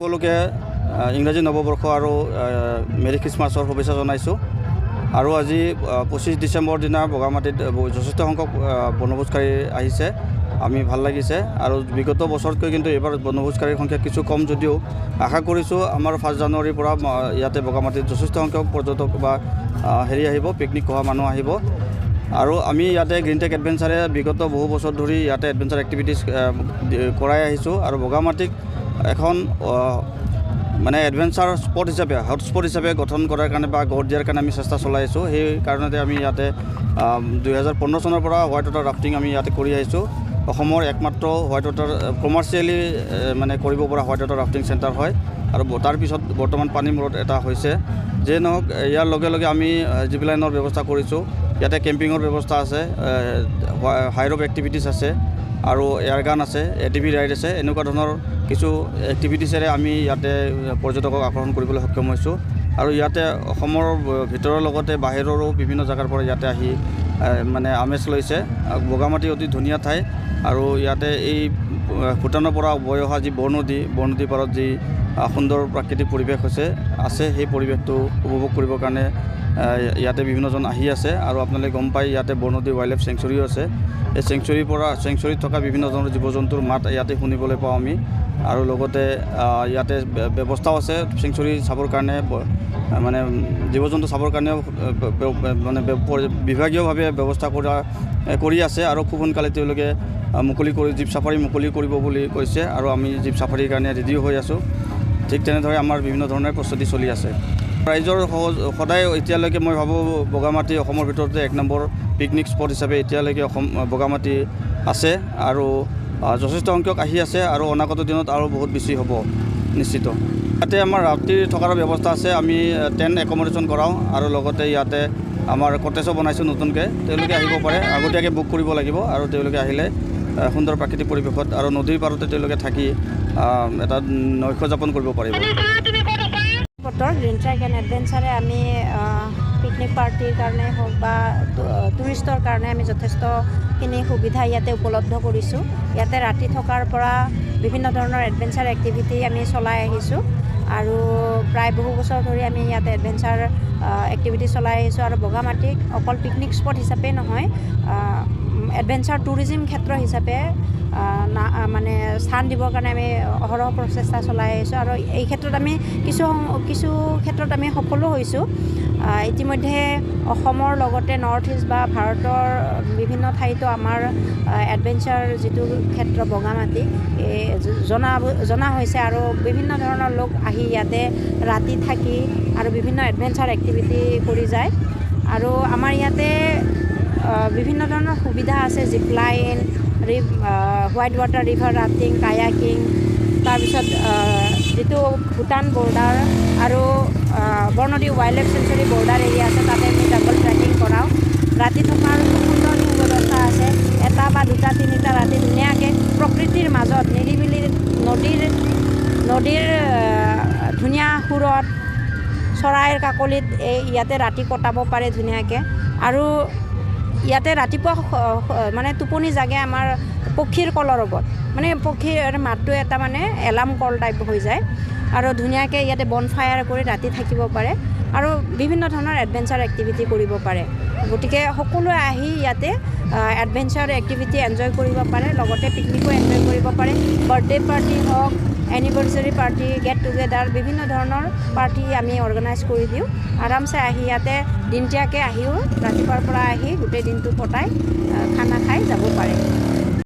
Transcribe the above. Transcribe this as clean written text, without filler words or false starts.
সকলোকে ইংৰাজী নৱবৰ্ষ আৰু মেৰী খ্ৰীষ্টমাছৰ শুভেচ্ছা জনাইছোঁ। আৰু আজি 25 ডিচেম্বৰ দিনা বগামাটিত যথেষ্ট সংখ্যক বনভোজকাৰী আহিছে, আমি ভাল লাগিছে। আৰু বিগত বছৰতকৈ কিন্তু এইবাৰ বনভোজকাৰীৰ সংখ্যা কিছু কম যদিও আশা কৰিছোঁ আমাৰ 1 জানুৱাৰীৰ পৰা ইয়াতে বগামাটিত যথেষ্ট সংখ্যক পৰ্যটক বা আহিব, পিকনিক খোৱা মানুহ আহিব। আৰু আমি ইয়াতে গ্ৰীণটেক এডভেঞ্চাৰে বিগত বহু বছৰ ধৰি ইয়াতে এডভেঞ্চাৰ এক্টিভিটিছ কৰাই আহিছোঁ। আৰু বগামাটিক এখন মানে এডভেঞ্চাৰ স্পট হিচাপে হটস্পট হিচাপে গঠন কৰাৰ কাৰণে বা গঢ় দিয়াৰ কাৰণে আমি চেষ্টা চলাই আছোঁ। সেই কাৰণতে আমি ইয়াতে 2015 চনৰ পৰা হোৱাইট ৱাটাৰ ৰাফটিং আমি ইয়াতে কৰি আহিছোঁ। অসমৰ একমাত্ৰ হোৱাইট ৱাটাৰ কমাৰ্চিয়েলি মানে কৰিব পৰা হোৱাইট ৱাটাৰ ৰাফটিং চেণ্টাৰ হয়। আৰু তাৰ পিছত বৰ্তমান পানীমূৰত এটা হৈছে। যে নহওক ইয়াৰ লগে লগে আমি জিপ লাইনৰ ব্যৱস্থা কৰিছোঁ। ইয়াতে কেম্পিঙৰ ব্যৱস্থা আছে, হাই ৰপ এক্টিভিটিছ আছে আৰু এয়াৰগান আছে, ATV ৰাইড আছে। এনেকুৱা ধৰণৰ কিছু এক্টিভিটিছেৰে আমি ইয়াতে পৰ্যটকক আকৰ্ষণ কৰিবলৈ সক্ষম হৈছোঁ। আৰু ইয়াতে অসমৰ ভিতৰৰ লগতে বাহিৰৰো বিভিন্ন জেগাৰ পৰা ইয়াতে আহি মানে আমেজ লৈছে। বগামাটি অতি ধুনীয়া ঠাই। আৰু ইয়াতে এই ভূটানৰ পৰা বৈ অহা যি বৰনদী পাৰত যি সুন্দৰ প্ৰাকৃতিক পৰিৱেশ আছে, সেই পৰিৱেশটো উপভোগ কৰিবৰ কাৰণে ইয়াতে বিভিন্নজন আহি আছে। আৰু আপোনালোকে গম পায় ইয়াতে বৰনদী ৱাইল্ড লাইফ চেংচুৰীও আছে। এই চেংচুৰীত থকা বিভিন্ন ধৰণৰ জীৱ জন্তুৰ মাত ইয়াতে শুনিবলৈ পাওঁ আমি। আৰু লগতে ইয়াতে ব্যৱস্থাও আছে চেংচুৰী চাবৰ কাৰণে, মানে জীৱ জন্তু চাবৰ কাৰণেও মানে বিভাগীয়ভাৱে ব্যৱস্থা কৰি আছে। আৰু খুব সোনকালে তেওঁলোকে জীপ চাফাৰী মুকলি কৰিব বুলি কৈছে। আৰু আমি জীপ চাফাৰীৰ কাৰণে ৰেডিও হৈ আছোঁ। ঠিক তেনেদৰে আমাৰ বিভিন্ন ধৰণৰ প্ৰস্তুতি চলি আছে। ৰাইজৰ সদায় এতিয়ালৈকে মই ভাবোঁ বগামাটি অসমৰ ভিতৰতে 1 নম্বৰ পিকনিক স্পট হিচাপে এতিয়ালৈকে বগামাটি আছে। আৰু যথেষ্ট সংখ্যক আহি আছে আৰু অনাগত দিনত আৰু বহুত বেছি হ'ব নিশ্চিত। ইয়াতে আমাৰ ৰাতিৰ থকাৰ ব্যৱস্থা আছে। আমি টেণ্ট একমডেশ্যন কৰাওঁ আৰু লগতে ইয়াতে আমাৰ কটেজো বনাইছোঁ নতুনকৈ। তেওঁলোকে আহিব পাৰে, আগতীয়াকৈ বুক কৰিব লাগিব। আৰু তেওঁলোকে আহিলে সুন্দৰ প্ৰাকৃতিক পৰিৱেশত আৰু নদীৰ পাৰতে তেওঁলোকে থাকি এটা নৈশ যাপন কৰিব পাৰিব। গ্ৰীণটেক এডভেঞ্চাৰে আমি পিকনিক পাৰ্টিৰ কাৰণে হওক বা টুৰিষ্টৰ কাৰণে আমি যথেষ্টখিনি সুবিধা ইয়াতে উপলব্ধ কৰিছোঁ। ইয়াতে ৰাতি থকাৰ পৰা বিভিন্ন ধৰণৰ এডভেঞ্চাৰ এক্টিভিটি আমি চলাই আহিছোঁ। আৰু প্ৰায় বহু বছৰ ধৰি আমি ইয়াতে এডভেঞ্চাৰ এক্টিভিটি চলাই আহিছোঁ। আৰু বগামাটিক অকল পিকনিক স্পট হিচাপে নহয়, এডভেঞ্চাৰ টুৰিজিম ক্ষেত্ৰ হিচাপে মানে স্থান দিবৰ কাৰণে আমি অহৰহ প্ৰচেষ্টা চলাই আহিছোঁ। আৰু এই ক্ষেত্ৰত আমি কিছু ক্ষেত্ৰত আমি সফলো হৈছোঁ। ইতিমধ্যে অসমৰ লগতে নৰ্থ ইষ্ট বা ভাৰতৰ বিভিন্ন ঠাইতো আমাৰ এডভেঞ্চাৰ যিটো ক্ষেত্ৰ বগামাটি জনা হৈছে। আৰু বিভিন্ন ধৰণৰ লোক আহি ইয়াতে ৰাতি থাকি আৰু বিভিন্ন এডভেঞ্চাৰ এক্টিভিটি কৰি যায়। আৰু আমাৰ ইয়াতে বিভিন্ন ধৰণৰ সুবিধা আছে, zip line, white water river rafting, kayaking, তাৰপিছত যিটো ভূটান বৰ্ডাৰ আৰু Barnadi wildlife sanctuary border area আছে, তাতে আমি ডাবল ট্ৰেকিং কৰাওঁ। ৰাতি থকাৰ সুন্দৰ ব্যৱস্থা আছে। 1 বা 2, 3টা ৰাতি ধুনীয়াকৈ প্ৰকৃতিৰ মাজত নিৰিবিলি নদীৰ ধুনীয়া সুৰত চৰাইৰ কাকলিত ইয়াতে ৰাতি কটাব পাৰে ধুনীয়াকৈ। আৰু ইয়াতে ৰাতিপুৱা মানে টোপনি জাগে আমাৰ পক্ষীৰ কলৰৱত, মানে পক্ষীৰ মাতটো এটা মানে এলাৰ্ম কল টাইপ হৈ যায়। আৰু ধুনীয়াকৈ ইয়াতে বনফায়াৰ কৰি ৰাতি থাকিব পাৰে আৰু বিভিন্ন ধৰণৰ এডভেঞ্চাৰ এক্টিভিটি কৰিব পাৰে। গতিকে সকলোৱে আহি ইয়াতে এডভেঞ্চাৰ এক্টিভিটি এনজয় কৰিব পাৰে, লগতে পিকনিকো এনজয় কৰিব পাৰে। বাৰ্থডে পাৰ্টি হওক, এনিভাৰ্চাৰী পাৰ্টি, গেট টুগেডাৰ, বিভিন্ন ধৰণৰ পাৰ্টি আমি অৰ্গেনাইজ কৰি দিওঁ। আৰামছে আহি ইয়াতে দিনতীয়াকৈ আহিও ৰাতিপুৱাৰ পৰা আহি গোটেই দিনটো কটাই খানা খাই যাব পাৰে।